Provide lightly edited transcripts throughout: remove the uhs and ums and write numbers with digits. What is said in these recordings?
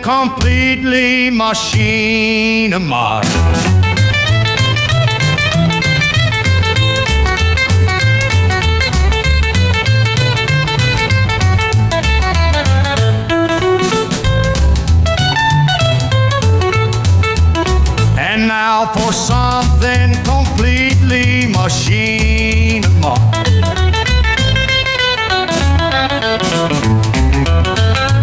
completely machinima. And now for something completely machinima.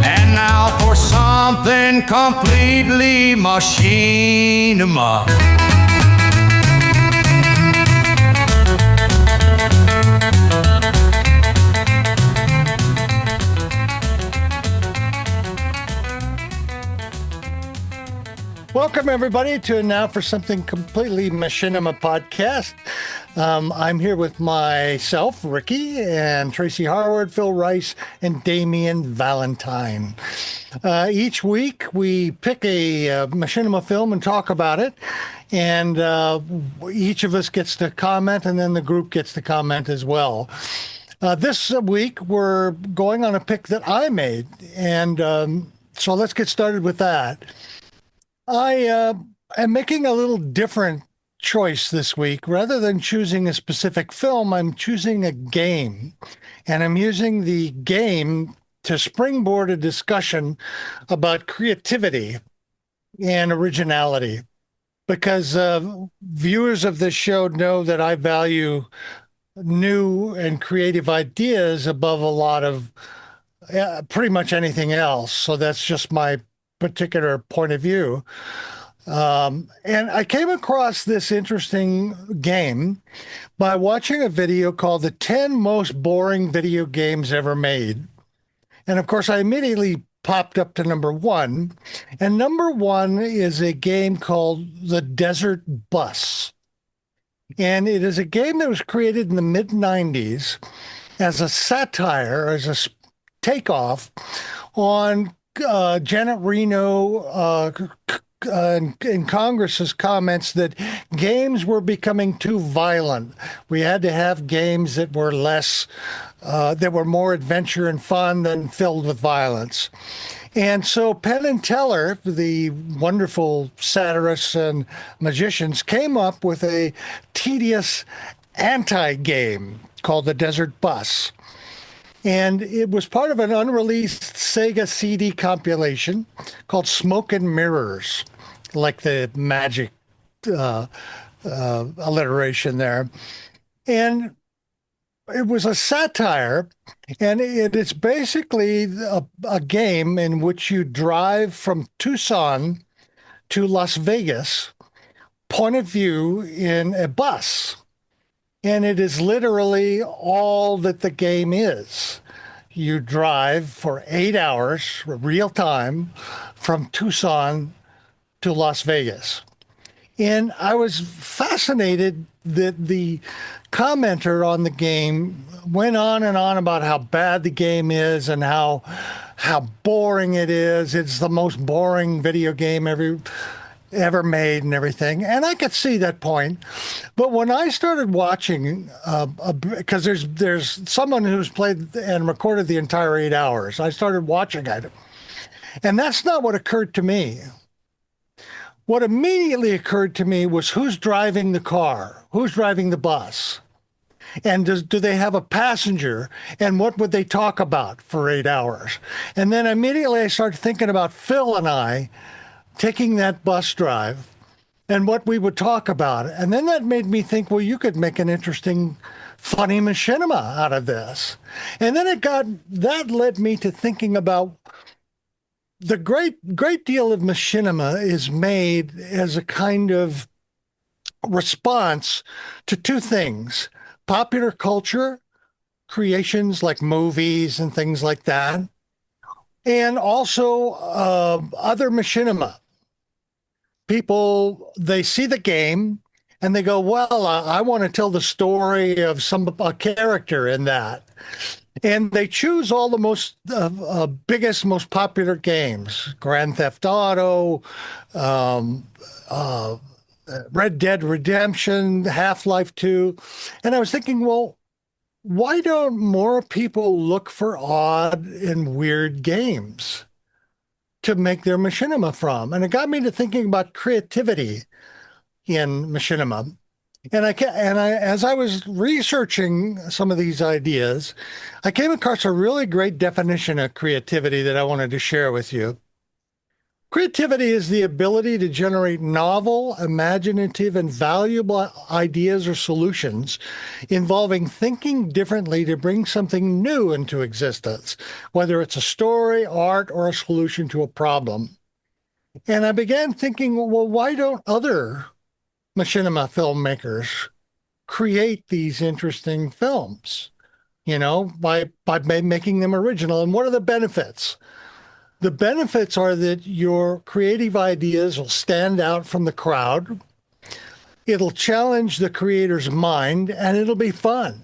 And now for something completely machinima. Welcome, everybody, to Now for Something Completely Machinima podcast. I'm here with myself, Ricky, and Tracy Harwood, Phil Rice, and Damian Valentine. Each week, we pick a machinima film and talk about it, and each of us gets to comment, and then the group gets to comment as well. This week, we're going on a pick that I made, and so let's get started with that. I am making a little different choice this week. Rather than choosing a specific film, I'm choosing a game. And I'm using the game to springboard a discussion about creativity and originality. Because viewers of this show know that I value new and creative ideas above a lot of pretty much anything else. So that's just my particular point of view. And I came across this interesting game by watching a video called The 10 Most Boring Video Games Ever Made. And of course, I immediately popped up to number one. And number one is a game called The Desert Bus. And it is a game that was created in the mid-90s as a satire, as a takeoff on Janet Reno in Congress's comments that games were becoming too violent. We had to have games that were that were more adventure and fun than filled with violence. And so Penn and Teller, the wonderful satirists and magicians, came up with a tedious anti-game called The Desert Bus. And it was part of an unreleased Sega CD compilation called Smoke and Mirrors, like the magic alliteration there. And it was a satire, and it's basically a game in which you drive from Tucson to Las Vegas, point of view in a bus. And it is literally all that the game is. You drive for 8 hours, real time, from Tucson to Las Vegas. And I was fascinated that the commenter on the game went on and on about how bad the game is and how boring it is. It's the most boring video game ever made and everything. And I could see that point. But when I started watching, because there's someone who's played and recorded the entire 8 hours, I started watching it. And that's not what occurred to me. What immediately occurred to me was who's driving the car? Who's driving the bus? And do they have a passenger? And what would they talk about for 8 hours? And then immediately I started thinking about Phil and I taking that bus drive and what we would talk about. And then that made me think, well, you could make an interesting, funny machinima out of this. And then that led me to thinking about the great deal of machinima is made as a kind of response to two things: popular culture, creations like movies and things like that, and also other machinima. People, they see the game and they go, well, I want to tell the story of a character in that. And they choose all the most biggest, most popular games: Grand Theft Auto, Red Dead Redemption, Half-Life 2. And I was thinking, well, why don't more people look for odd and weird games? to make their machinima from. And it got me to thinking about creativity in machinima. As I was researching some of these ideas, I came across a really great definition of creativity that I wanted to share with you. Creativity is the ability to generate novel, imaginative, and valuable ideas or solutions involving thinking differently to bring something new into existence, whether it's a story, art, or a solution to a problem. And I began thinking, well, why don't other machinima filmmakers create these interesting films, by making them original? And what are the benefits? The benefits are that your creative ideas will stand out from the crowd. It'll challenge the creator's mind and it'll be fun.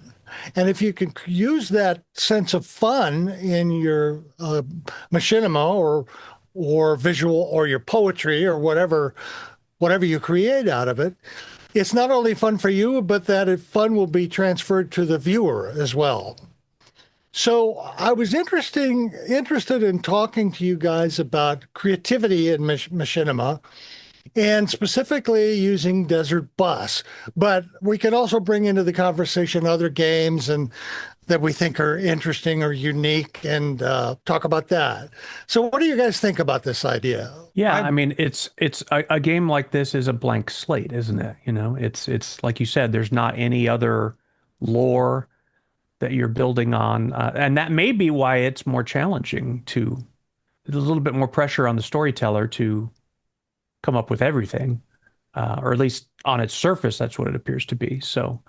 And if you can use that sense of fun in your machinima or visual or your poetry or whatever you create out of it, it's not only fun for you, but that fun will be transferred to the viewer as well. So I was interested in talking to you guys about creativity in machinima and specifically using Desert Bus. But we can also bring into the conversation other games and that we think are interesting or unique and talk about that. So what do you guys think about this idea? Yeah, I mean, it's a game like this is a blank slate, isn't it? It's like you said, there's not any other lore that you're building on, and that may be why it's more challenging to. There's a little bit more pressure on the storyteller to come up with everything, or at least on its surface, that's what it appears to be. So,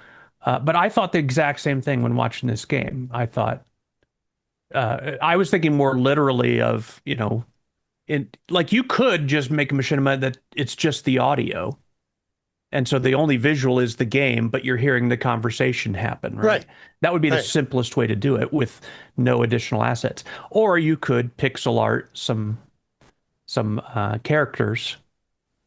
but I thought the exact same thing when watching this game. I thought I was thinking more literally of, like you could just make a machinima that it's just the audio. And so the only visual is the game, but you're hearing the conversation happen, right? Right. That would be the simplest way to do it with no additional assets. Or you could pixel art some characters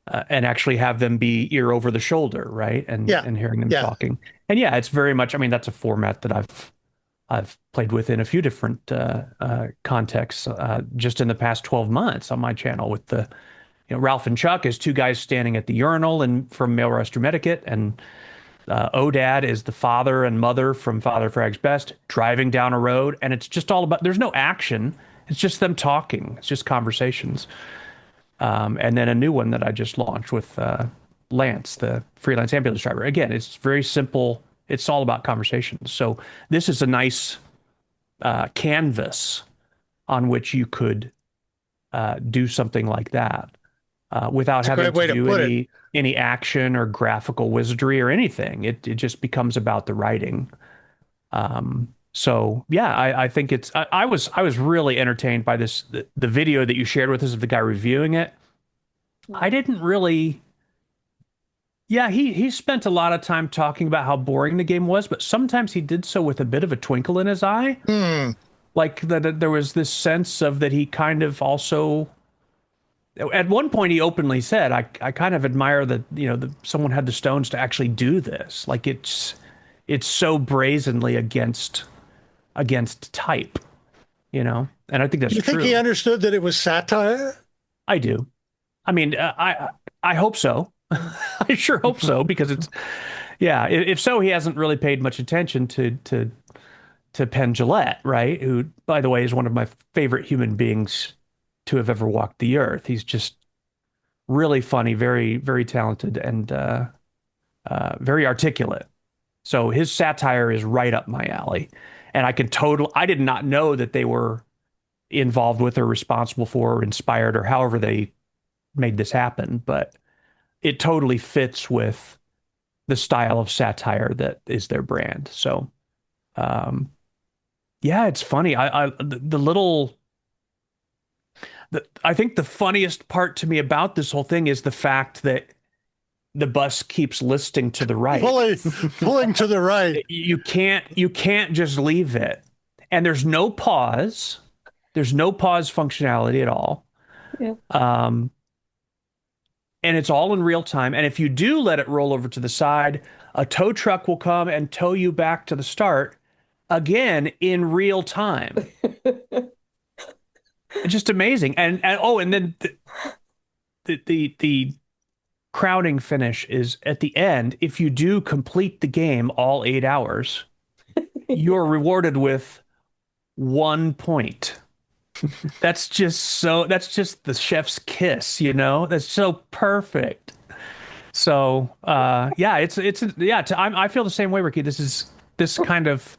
and actually have them be ear over the shoulder, right? And hearing them talking. And yeah, it's very much, I mean, that's a format that I've played with in a few different contexts just in the past 12 months on my channel with the Ralph and Chuck as two guys standing at the urinal and from Male Rescue Medikit, and Odad is the father and mother from Father Frag's Best driving down a road, and it's just all about, there's no action, it's just them talking, it's just conversations. And then a new one that I just launched with Lance, the freelance ambulance driver. Again, it's very simple, it's all about conversations. So this is a nice canvas on which you could do something like that. Without having to do any action or graphical wizardry or anything. It just becomes about the writing. So yeah, I think it's I was really entertained by this the video that you shared with us of the guy reviewing it. I didn't really. Yeah, he spent a lot of time talking about how boring the game was, but sometimes he did so with a bit of a twinkle in his eye. Like that there was this sense of that he kind of also. At one point, he openly said, "I kind of admire that someone had the stones to actually do this. Like it's so brazenly against type, And I think that's true. You think he understood that it was satire? I do. I mean, I hope so. I sure hope so because it's If so, he hasn't really paid much attention to Penn Jillette, right? Who, by the way, is one of my favorite human beings to have ever walked the earth. He's just really funny, very, very talented, and very articulate. So his satire is right up my alley. And I did not know that they were involved with or responsible for or inspired or however they made this happen, but it totally fits with the style of satire that is their brand. So, yeah, it's funny. I think the funniest part to me about this whole thing is the fact that the bus keeps listing to the right, pulling to the right. You can't just leave it, and there's no pause. There's no pause functionality at all. Yeah. And it's all in real time. And if you do let it roll over to the side, a tow truck will come and tow you back to the start again in real time. Just amazing. And then the crowning finish is at the end. If you do complete the game all 8 hours, you're rewarded with 1 point. That's just the chef's kiss, you know? That's so perfect. So, yeah, yeah, I feel the same way, Ricky. This kind of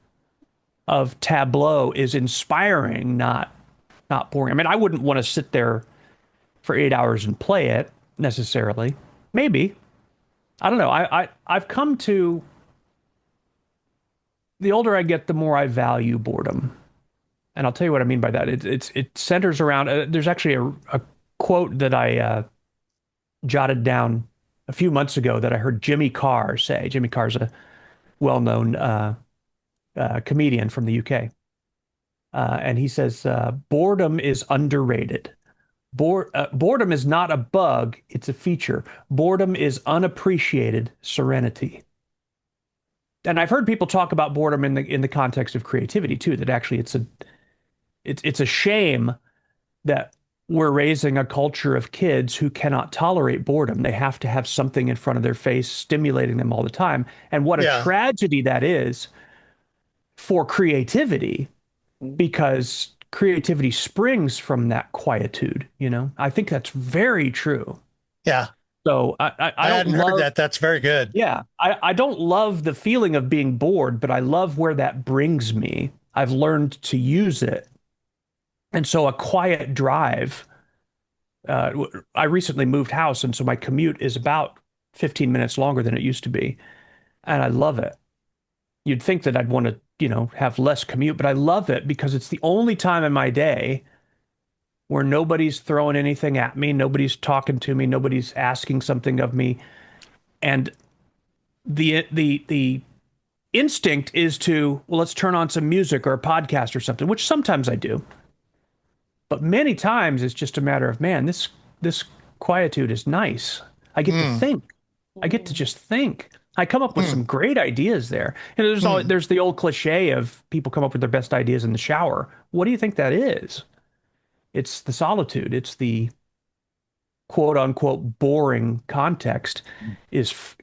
tableau is inspiring, not boring. I mean, I wouldn't want to sit there for 8 hours and play it necessarily. Maybe. I don't know. I've come to the older I get, the more I value boredom. And I'll tell you what I mean by that. It centers around. There's actually a quote that I jotted down a few months ago that I heard Jimmy Carr say. Jimmy Carr's a well-known comedian from the UK, and he says boredom is underrated. Boredom is not a bug; it's a feature. Boredom is unappreciated serenity. And I've heard people talk about boredom in the context of creativity too. That actually it's a shame that we're raising a culture of kids who cannot tolerate boredom. They have to have something in front of their face stimulating them all the time. And what a Yeah. tragedy that is for creativity, because creativity springs from that quietude, you know? I think that's very true. Yeah. So I don't hadn't heard that. That's very good. yeah, I don't love the feeling of being bored, but I love where that brings me. I've learned to use it. And so a quiet drive, I recently moved house, and so my commute is about 15 minutes longer than it used to be. And I love it. You'd think that I'd want to, have less commute, but I love it because it's the only time in my day where nobody's throwing anything at me, nobody's talking to me, nobody's asking something of me. And the instinct is to, well, let's turn on some music or a podcast or something, which sometimes I do. But many times it's just a matter of, man, this quietude is nice. I get to think. I get to just think. I come up with some great ideas there. And there's the old cliche of people come up with their best ideas in the shower. What do you think that is? It's the solitude. It's the quote unquote boring context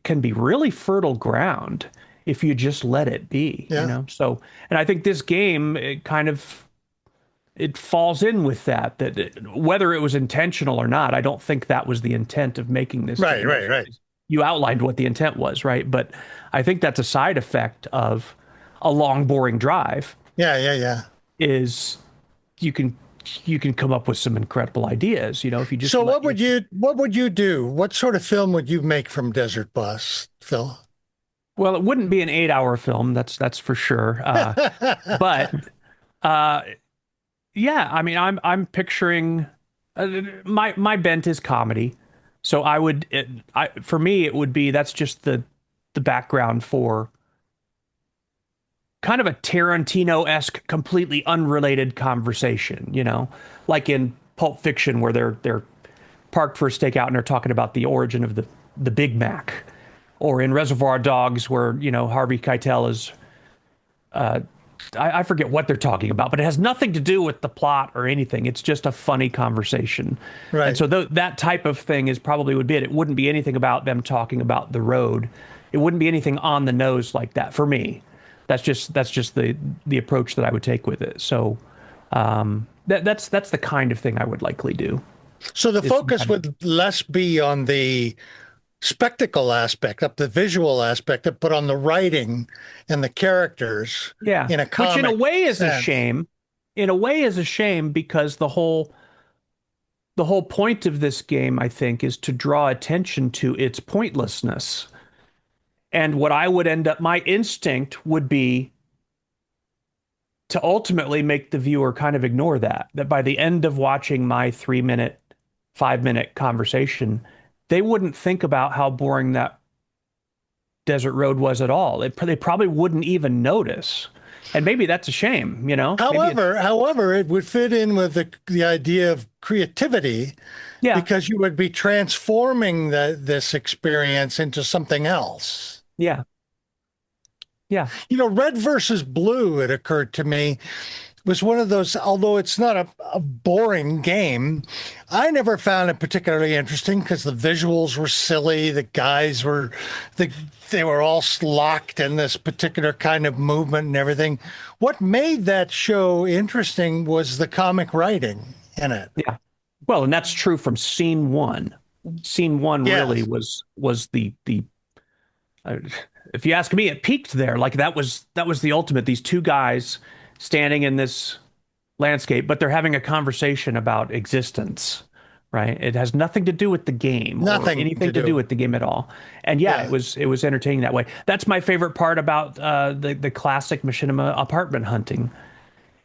can be really fertile ground if you just let it be, Yeah. So, and I think this game, it falls in with that whether it was intentional or not, I don't think that was the intent of making this Right, game. right. You outlined what the intent was, right? But I think that's a side effect of a long, boring drive. Yeah. Is you can come up with some incredible ideas, if you just So what would you do? What sort of film would you make from Desert Bus, Phil? Well, it wouldn't be an 8-hour film, that's for sure. But yeah, I mean, I'm picturing my bent is comedy, so for me it would be that's just the background for kind of a Tarantino-esque, completely unrelated conversation, like in Pulp Fiction where they're parked for a stakeout and they're talking about the origin of the Big Mac, or in Reservoir Dogs where Harvey Keitel is I forget what they're talking about, but it has nothing to do with the plot or anything. It's just a funny conversation. Right. And so that type of thing would be it. It wouldn't be anything about them talking about the road. It wouldn't be anything on the nose like that for me. That's just the approach that I would take with it. So that's the kind of thing I would likely do. So the focus would less be on the spectacle aspect, up the visual aspect, but on the writing and the characters. Yeah. In a comic which in a way is sense. a shame. In a way is a shame because the whole point of this game, I think, is to draw attention to its pointlessness. And what I would my instinct would be to ultimately make the viewer kind of ignore that by the end of watching my 3-minute, 5-minute conversation, they wouldn't think about how boring that desert road was at all. They probably wouldn't even notice. And maybe that's a shame, However, it would fit in with the idea of creativity, because you would be transforming this experience into something else. Yeah. Red versus blue, it occurred to me, was one of those, although it's not a boring game, I never found it particularly interesting because the visuals were silly. The guys were, the, they were all locked in this particular kind of movement and everything. What made that show interesting was the comic writing in it. Yeah. Well, and that's true from scene one. Scene one really Yes. was the uh, if you ask me, it peaked there. Like that was the ultimate. These two guys standing in this landscape, but they're having a conversation about existence, right? It has nothing to do with the game or Nothing anything to to do do. with the game at all. And yeah, Yeah. it was entertaining that way. That's my favorite part about the classic Machinima apartment hunting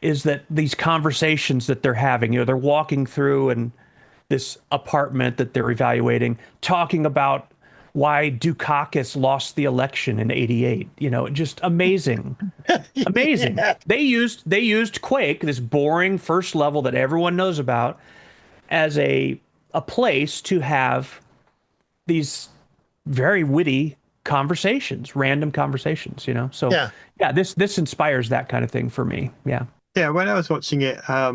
is that these conversations that they're having, they're walking through and this apartment that they're evaluating, talking about why Dukakis lost the election in '88. Just amazing. Amazing. Yeah. They used Quake, this boring first level that everyone knows about, as a place to have these very witty conversations, random conversations. So Yeah. yeah, this inspires that kind of thing for me. Yeah. Yeah, when I was watching it, I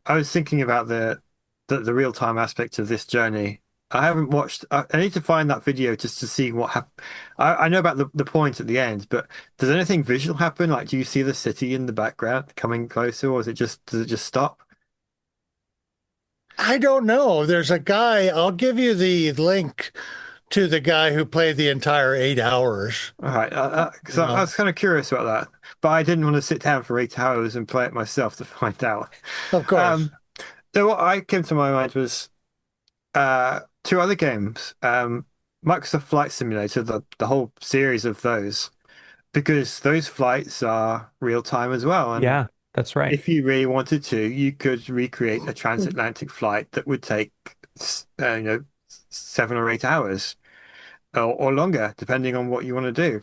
was thinking about the real time aspect of this journey. I haven't watched. I need to find that video just to see what happened. I know about the point at the end, but does anything visual happen? Like, do you see the city in the background coming closer, or is it just does it just stop? I don't know. There's a guy, I'll give you the link to the guy who played the entire 8 hours. All right, because You I know, was kind of curious about that, but I didn't want to sit down for 8 hours and play it myself to find out. of course. Um, so what I came to my mind was two other games. Microsoft Flight Simulator, the whole series of those, because those flights are real time as well. And Yeah, that's right. if you really wanted to, you could recreate a transatlantic flight that would take, 7 or 8 hours or longer, depending on what you want to do.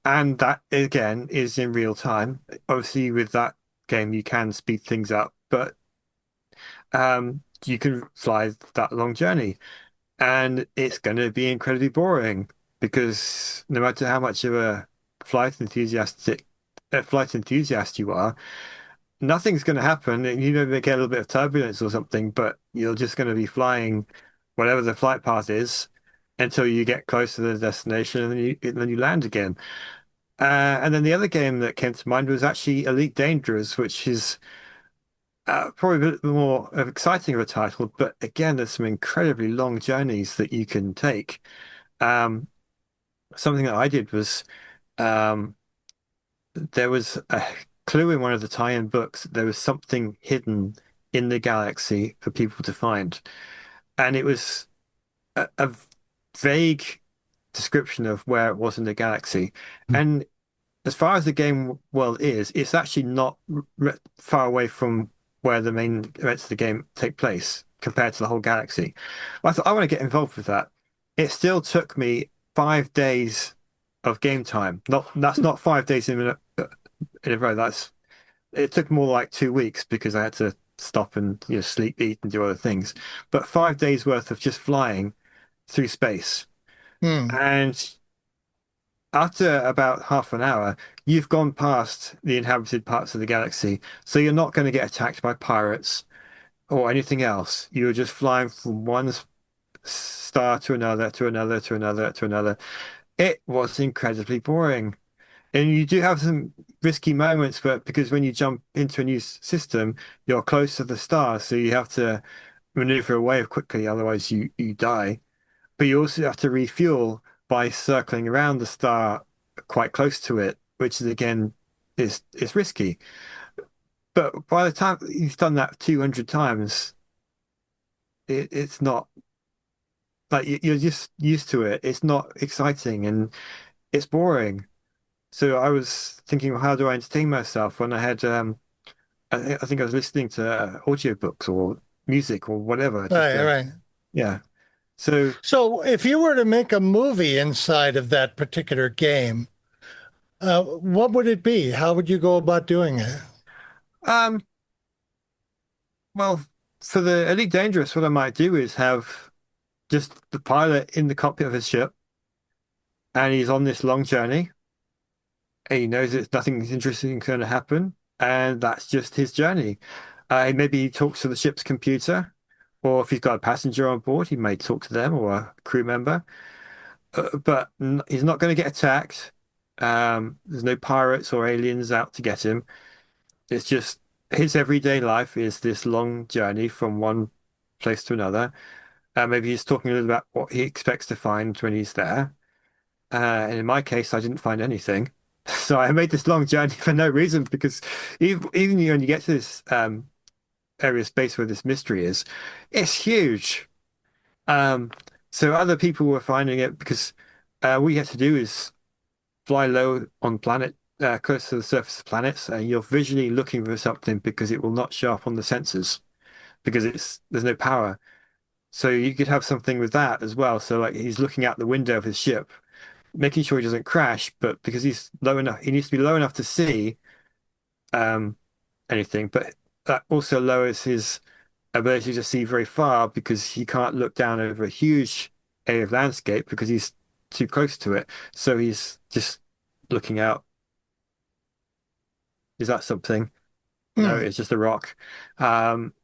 And that again is in real time. Obviously, with that game, you can speed things up, but you can fly that long journey. And it's going to be incredibly boring because no matter how much of a flight enthusiast you are, nothing's going to happen. You know, they get a little bit of turbulence or something, but you're just going to be flying whatever the flight path is until you get close to the destination and then you land again. And then the other game that came to mind was actually Elite Dangerous, which is probably a bit more exciting of a title, but again, there's some incredibly long journeys that you can take. Um, Something that I did was um, there was a clue in one of the tie-in books that there was something hidden in the galaxy for people to find, and it was a vague description of where it was in the galaxy. And as far as the game world is, it's actually not far away from where the main events of the game take place compared to the whole galaxy. I thought I want to get involved with that. It still took me 5 days of game time. Not that's not 5 days in a row. It took more like 2 weeks because I had to stop and sleep, eat, and do other things. But 5 days worth of just flying through space. Hmm. And after about half an hour, you've gone past the inhabited parts of the galaxy, so you're not going to get attacked by pirates or anything else. You're just flying from one star to another, to another, to another, to another. It was incredibly boring. And you do have some risky moments, but because when you jump into a new system, you're close to the star, so you have to maneuver away quickly, otherwise you die. But you also have to refuel by circling around the star quite close to it, which is again is risky. But by the time you've done that 200 times, it's not like you're just used to it. It's not exciting and it's boring. So I was thinking, well, how do I entertain myself when I had I think I was listening to audiobooks or music or whatever. Just Right, right. yeah. So So if you were to make a movie inside of that particular game, what would it be? How would you go about doing it? um well, for the Elite Dangerous, what I might do is have just the pilot in the cockpit of his ship, and he's on this long journey, and he knows that nothing interesting is going to happen. and that's just his journey. Maybe he talks to the ship's computer, or if he's got a passenger on board, he may talk to them or a crew member. But he's not going to get attacked. There's no pirates or aliens out to get him. It's just his everyday life is this long journey from one place to another. Maybe he's talking a little about what he expects to find when he's there. And in my case, I didn't find anything. So I made this long journey for no reason because even when you get to this area of space where this mystery is, it's huge. Um, so other people were finding it because what you have to do is fly low on planet, close to the surface of planets, and you're visually looking for something because it will not show up on the sensors because there's no power. So you could have something with that as well. So like he's looking out the window of his ship, making sure he doesn't crash, but because he's low enough, he needs to be low enough to see um, anything, but that also lowers his ability to see very far because he can't look down over a huge area of landscape because he's too close to it. So he's just looking out. Is that something? No, Hmm. it's just a rock.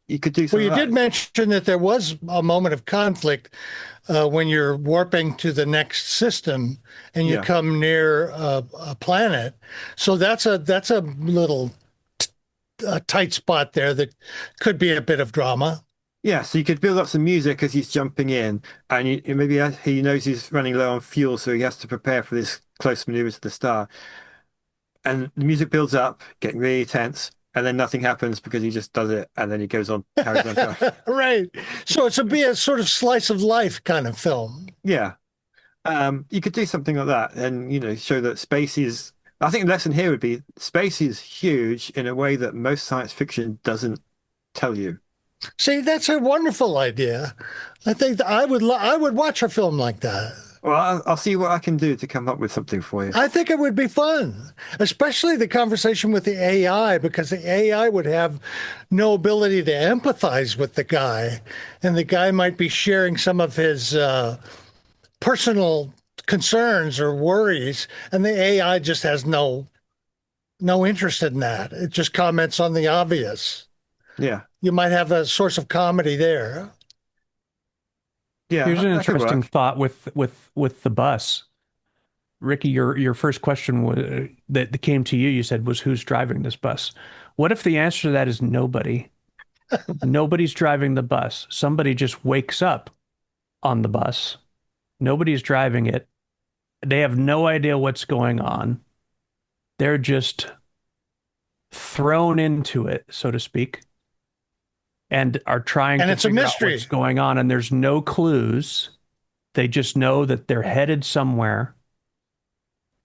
You could do Well, something you like did that. mention that there was a moment of conflict when you're warping to the next system and you Yeah. come near a planet. So that's a little tight spot there that could be a bit of drama. Yeah, so you could build up some music as he's jumping in, and maybe he knows he's running low on fuel, so he has to prepare for this close maneuver to the star. And the music builds up, getting really tense, and then nothing happens because he just does it, and then he goes on, carries on going. Right. So it's be a sort of slice of life kind of film. Yeah, you could do something like that, and show that space is. I think the lesson here would be space is huge in a way that most science fiction doesn't tell you. See, that's a wonderful idea. I think that I would watch a film like that. Well, I'll see what I can do to come up with something for you. I think it would be fun, especially the conversation with the AI, because the AI would have no ability to empathize with the guy, and the guy might be sharing some of his personal concerns or worries, and the AI just has no interest in that. It just comments on the obvious. Yeah, You might have a source of comedy there. yeah, Here's an that could interesting work. thought with the bus. Ricky, your first question that came to you, you said, was who's driving this bus? What if the answer to that is nobody? Nobody's driving the bus. Somebody just wakes up on the bus. Nobody's driving it. They have no idea what's going on. They're just thrown into it, so to speak, and are trying And to it's a figure out mystery. what's going on. And there's no clues. They just know that they're headed somewhere,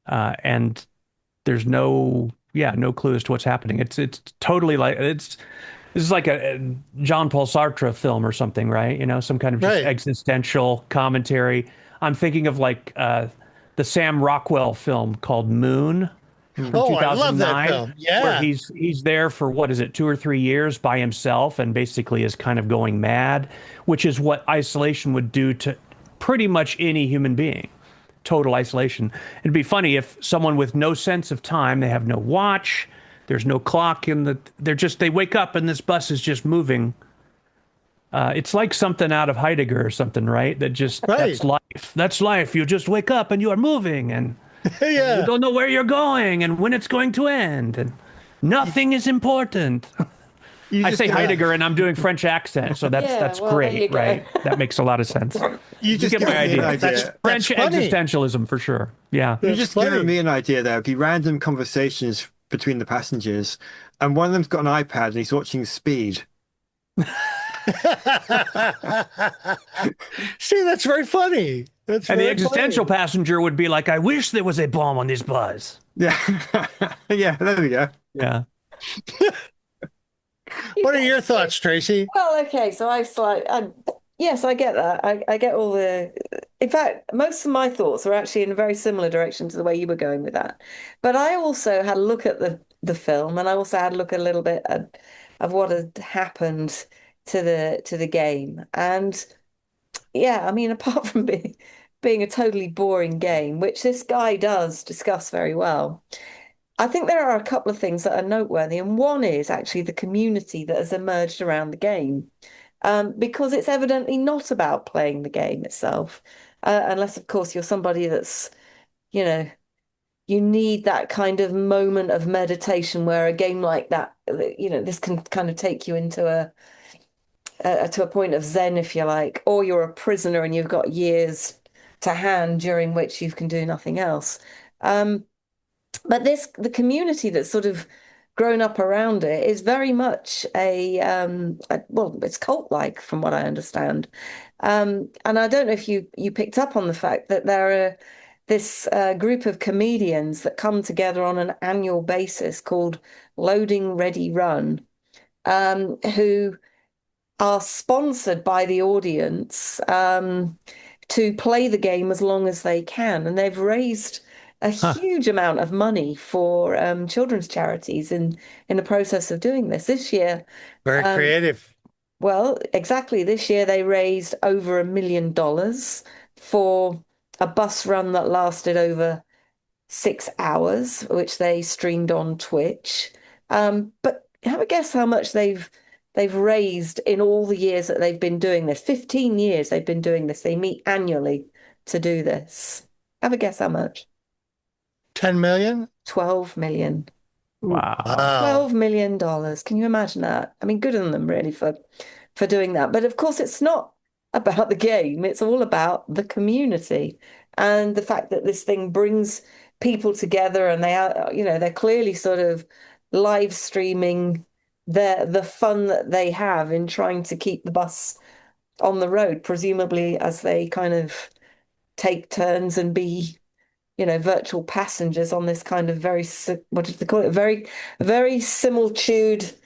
and there's no clue as to what's happening. It's totally like this is like a Jean Paul Sartre film or something, right? Some kind of just Right. existential commentary. I'm thinking of like the Sam Rockwell film called Moon Hmm. from Oh, I love that 2009, film. where Yeah. he's there for what is it, 2 or 3 years by himself, and basically is kind of going mad, which is what isolation would do to pretty much any human being. Total isolation. It'd be funny if someone with no sense of time, they have no watch, there's no clock they wake up and this bus is just moving. It's like something out of Heidegger or something, right? Right. That's life. That's life. You just wake up and you are moving, and you Yeah. don't know where you're going and when it's going to end, and nothing is important. You I just say give a, Heidegger and I'm doing French accent, so that's Yeah, that's well, there you great, go. right? That makes a lot of sense. you You just get given my me an idea. idea. French funny. existentialism for sure. Yeah. You That's just funny. given me an idea. There would be random conversations between the passengers, and one of them's got an iPad and he's watching Speed. See, that's very funny. That's And the very existential funny. passenger would be like, I wish there was a bomb on this bus. Yeah, yeah. There we go. Yeah. What are your thoughts, Tracy? Well, okay, so yes, I get that. I get all the. In fact, most of my thoughts are actually in a very similar direction to the way you were going with that. But I also had a look at the film, and I also had a look a little bit at of what had happened to the game. And yeah, I mean, apart from being a totally boring game, which this guy does discuss very well. I think there are a couple of things that are noteworthy, and one is actually the community that has emerged around the game, because it's evidently not about playing the game itself, unless, of course, you're somebody that's, you know, you need that kind of moment of meditation where a game like that, this can kind of take you into to a point of zen, if you like, or you're a prisoner and you've got years to hand during which you can do nothing else. Um, but the community that's sort of grown up around it is very much well, it's cult-like from what I understand. And I don't know if you picked up on the fact that there are this group of comedians that come together on an annual basis called Loading Ready Run, who are sponsored by the audience to play the game as long as they can. And they've raised a Huh. huge amount of money for children's charities in the process of doing this. This year, Very um, creative. well, exactly. This year they raised over $1 million for a bus run that lasted over 6 hours, which they streamed on Twitch. But have a guess how much they've raised in all the years that they've been doing this. 15 years they've been doing this. They meet annually to do this. Have a guess how much? 10 million? 12 million. Wow. Wow. $12 million dollars. Can you imagine that? I mean, good on them really for doing that. But of course, it's not about the game. It's all about the community and the fact that this thing brings people together, and they are, they're clearly sort of live streaming the fun that they have in trying to keep the bus on the road, presumably as they kind of take turns and be virtual passengers on this kind of what did they call it? Very similitudinous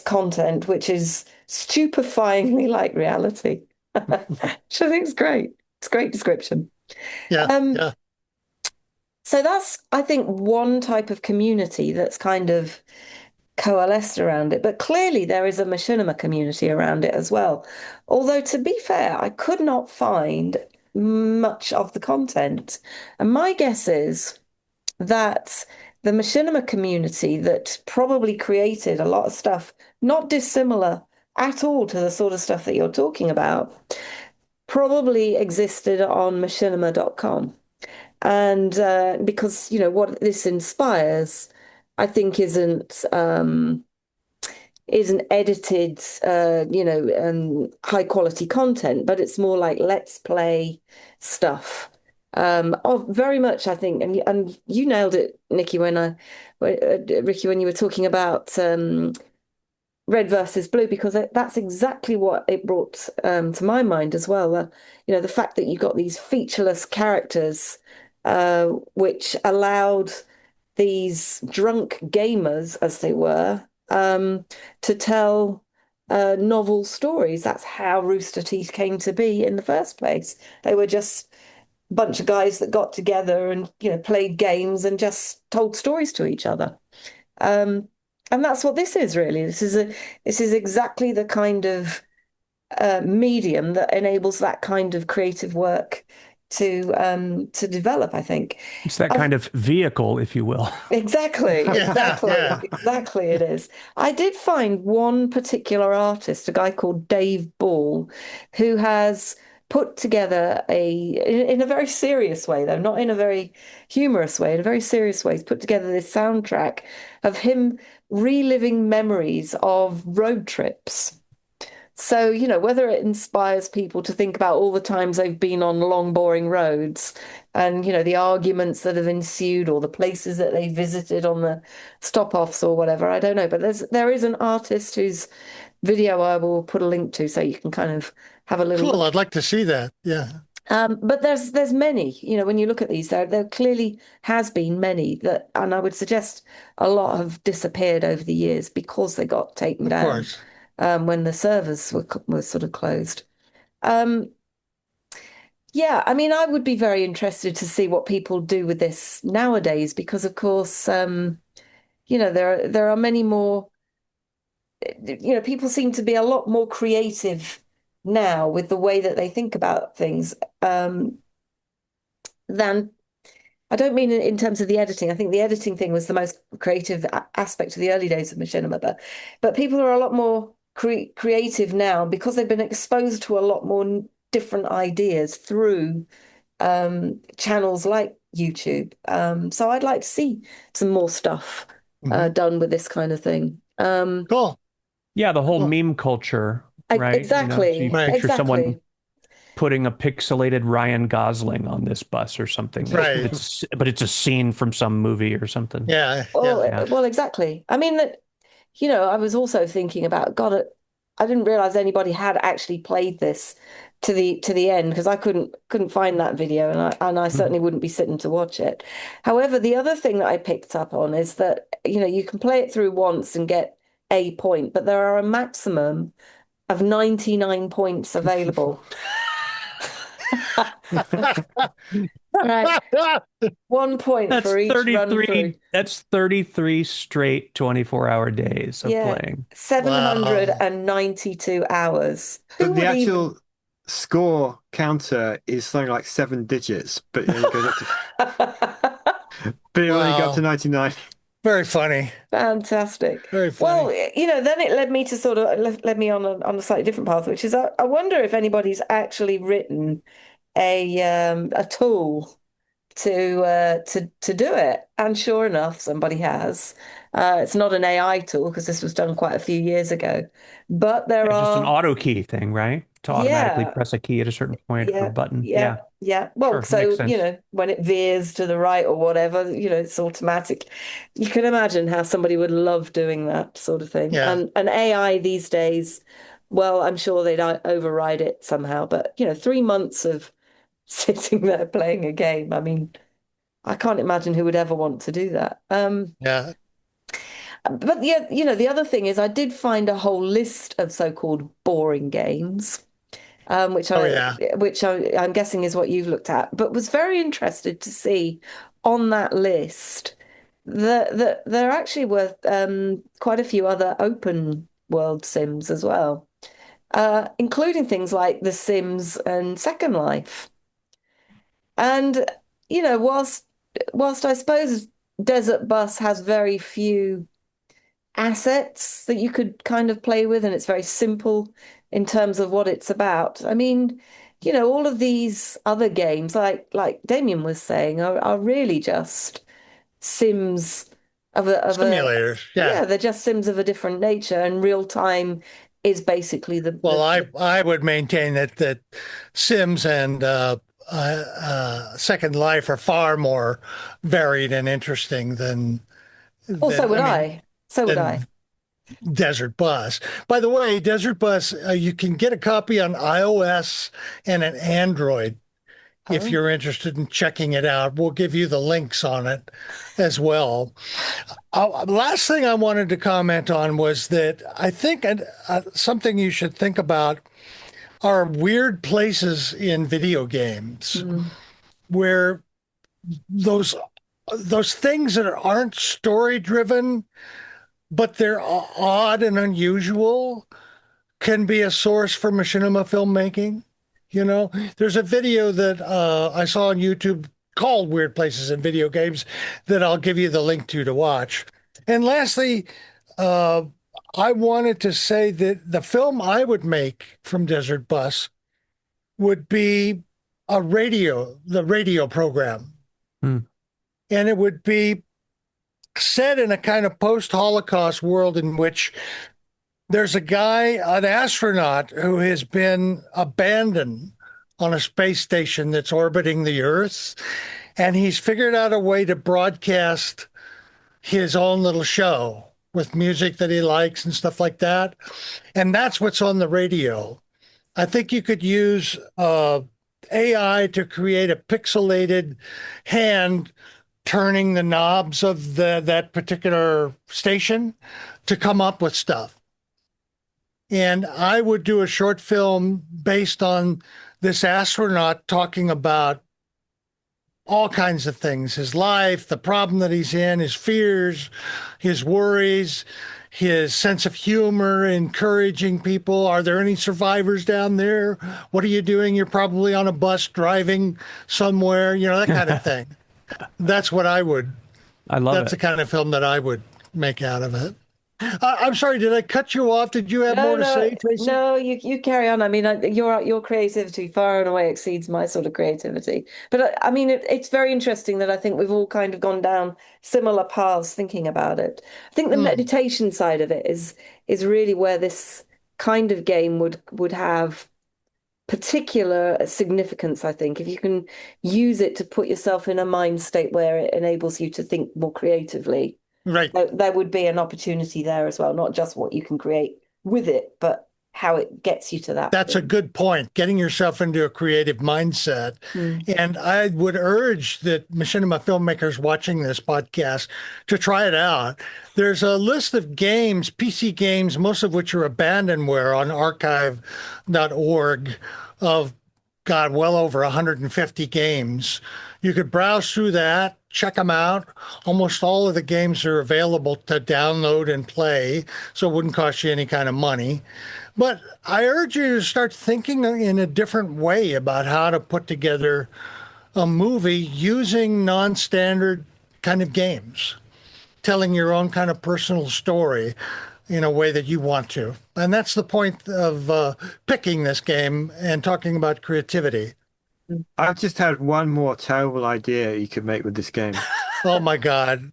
content, which is stupefyingly like reality. Which I think is great. It's a great description. Yeah, Um, yeah. so that's, I think, one type of community that's kind of coalesced around it. But clearly there is a machinima community around it as well. Although, to be fair, I could not find much of the content. And my guess is that the machinima community that probably created a lot of stuff, not dissimilar at all to the sort of stuff that you're talking about, probably existed on machinima.com. And because, what this inspires, I think isn't edited, high quality content, but it's more like let's play stuff. Of very much, I think, and you nailed it, Nikki, Ricky, when you were talking about red versus blue, because that's exactly what it brought to my mind as well. The fact that you got these featureless characters, which allowed these drunk gamers, as they were, to tell novel stories. That's how Rooster Teeth came to be in the first place. They were just a bunch of guys that got together and played games and just told stories to each other. Um, and that's what this is really. This is exactly the kind of medium that enables that kind of creative work to develop, I think. It's that I've kind of vehicle, if you will. Exactly, Yeah, exactly, yeah. exactly it is. I did find one particular artist, a guy called Dave Ball, who has put together in a very serious way, though, not in a very humorous way, in a very serious way, he's put together this soundtrack of him reliving memories of road trips. So, whether it inspires people to think about all the times they've been on long, boring roads and, the arguments that have ensued or the places that they visited on the stop-offs or whatever, I don't know. But there is an artist whose video I will put a link to so you can kind of have a little Cool. look. I'd like to see that. Yeah. But there's many, when you look at these, there clearly has been many that, and I would suggest a lot have disappeared over the years because they got taken Of down course. when the servers were sort of closed. Um, yeah, I mean, I would be very interested to see what people do with this nowadays because, of course, there are many more. People seem to be a lot more creative now with the way that they think about things than I don't mean in terms of the editing. I think the editing thing was the most creative aspect of the early days of Machinima, but people are a lot more creative now because they've been exposed to a lot more different ideas through channels like YouTube. So I'd like to see some more stuff done with this kind of thing. Cool. Yeah, the whole Cool. meme culture, right? Exactly. So you Right. picture someone Exactly. putting a pixelated Ryan Gosling on this bus or something. Right. But it's a scene from some movie or something. Yeah. Well, Yeah. well, exactly. I mean that, I was also thinking about God. I didn't realize anybody had actually played this to the end because I couldn't find that video, and I certainly wouldn't be sitting to watch it. However, the other thing that I picked up on is that you can play it through once and get a point, but there are a maximum of 99 points available. Right. 1 point That's for each run through. 33. That's 33 straight 24-hour days of playing. 792 hours. Who But the would actual score counter is something like 7 digits, but it only goes up to, but it only got to 99. Very funny. Fantastic. Very funny. Well, then it led me to sort of led me on a slightly different path, which is I wonder if anybody's actually written a tool to do it. And sure enough, somebody has. It's not an AI tool because this was done quite a few years ago, but there Just an are auto key thing, right? To automatically press a key at a certain point or a button. Yeah. Well, Sure, so makes sense. when it veers to the right or whatever, it's automatic. You can imagine how somebody would love doing that sort of thing. Yeah. And AI these days, well, I'm sure they'd override it somehow. But 3 months of sitting there playing a game. I mean, I can't imagine who would ever want to do that. Yeah. But yeah, the other thing is I did find a whole list of so-called boring games, which I'm guessing is what you've looked at, but was very interested to see on that list that there actually were quite a few other open world sims as well, including things like The Sims and Second Life. And whilst I suppose Desert Bus has very few assets that you could kind of play with, and it's very simple in terms of what it's about. I mean, all of these other games, like Damien was saying, are really just sims of Simulators. Yeah. they're just sims of a different nature, and real time is basically Well, I would maintain that Sims and Second Life are far more varied and interesting than. So would I. So would I. Desert Bus. By the way, Desert Bus, you can get a copy on iOS and an Android if you're interested in checking it out. We'll give you the links on it as well. Last thing I wanted to comment on was that I think something you should think about are weird places in video games where those things that aren't story driven, but they're odd and unusual, can be a source for machinima filmmaking. There's a video that I saw on YouTube called Weird Places in Video Games that I'll give you the link to watch. And lastly, I wanted to say that the film I would make from Desert Bus would be the radio program. And it would be set in a kind of post-Holocaust world in which there's a guy, an astronaut, who has been abandoned on a space station that's orbiting the Earth, and he's figured out a way to broadcast his own little show with music that he likes and stuff like that. And that's what's on the radio. I think you could use AI to create a pixelated hand turning the knobs of that particular station to come up with stuff. And I would do a short film based on this astronaut talking about all kinds of things, his life, the problem that he's in, his fears, his worries, his sense of humor, encouraging people. Are there any survivors down there? What are you doing? You're probably on a bus driving somewhere, that kind of thing. That's what I would. I love That's it. the kind of film that I would make out of it. I'm sorry, did I cut you off? Did you have No, more to no, say, Tracy? no. You carry on. I mean, your creativity far and away exceeds my sort of creativity. But I mean, it's very interesting that I think we've all kind of gone down similar paths thinking about it. I think the Hmm. meditation side of it is really where this kind of game would have particular significance, I think, if you can use it to put yourself in a mind state where it enables you to think more creatively, Right. there would be an opportunity there as well, not just what you can create with it, but how it gets you to that That's a point. good point, getting yourself into a creative mindset. Mm. And I would urge that Machinima filmmakers watching this podcast to try it out. There's a list of games, PC games, most of which are abandonware on archive.org of, God, well over 150 games. You could browse through that, check them out. Almost all of the games are available to download and play, so it wouldn't cost you any kind of money. But I urge you to start thinking in a different way about how to put together a movie using non-standard kind of games, telling your own kind of personal story in a way that you want to. And that's the point of picking this game and talking about creativity. I've just had one more terrible idea you could make with this game. Oh my God.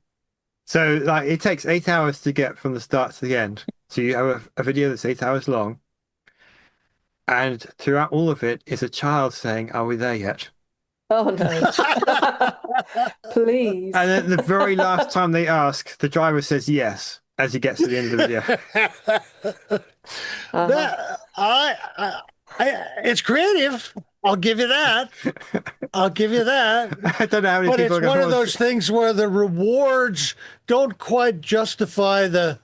So, like, it takes 8 hours to get from the start to the end. So you have a video that's 8 hours long, and throughout all of it is a child saying, "Are we there yet?" Oh no. Please. And then the very last time they ask, the driver says yes as he gets to the end of the video. That it's creative. I'll give you that. I'll give you that. I don't know how many But people it's are one going of those things where the rewards don't quite justify the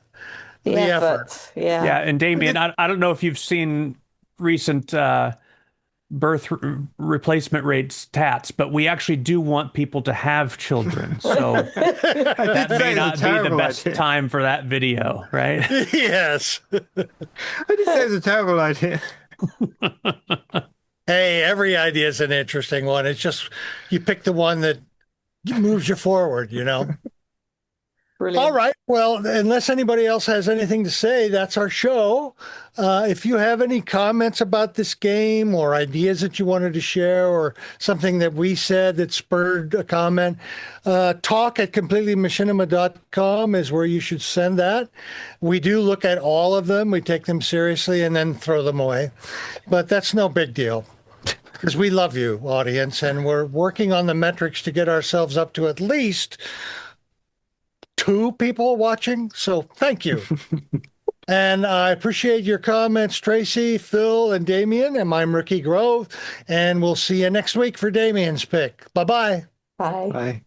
effort. Yeah. Yeah, and Damien, I don't know if you've seen recent birth replacement rate stats, but we actually do want people to have children. So that may not be the best time for that video, right? Yes. I didn't say it was a terrible idea. Hey, every idea is an interesting one. It's just you pick the one that moves you forward, you know? Brilliant. All right. Well, unless anybody else has anything to say, that's our show. If you have any comments about this game or ideas that you wanted to share or something that we said that spurred a comment, talk@completelymachinima.com is where you should send that. We do look at all of them. We take them seriously and then throw them away. But that's no big deal because we love you, audience, and we're working on the metrics to get ourselves up to at least 2 people watching. So thank you. And I appreciate your comments, Tracy, Phil, and Damien. And I'm Ricky Grove. And we'll see you next week for Damien's pick. Bye-bye. Bye. Bye.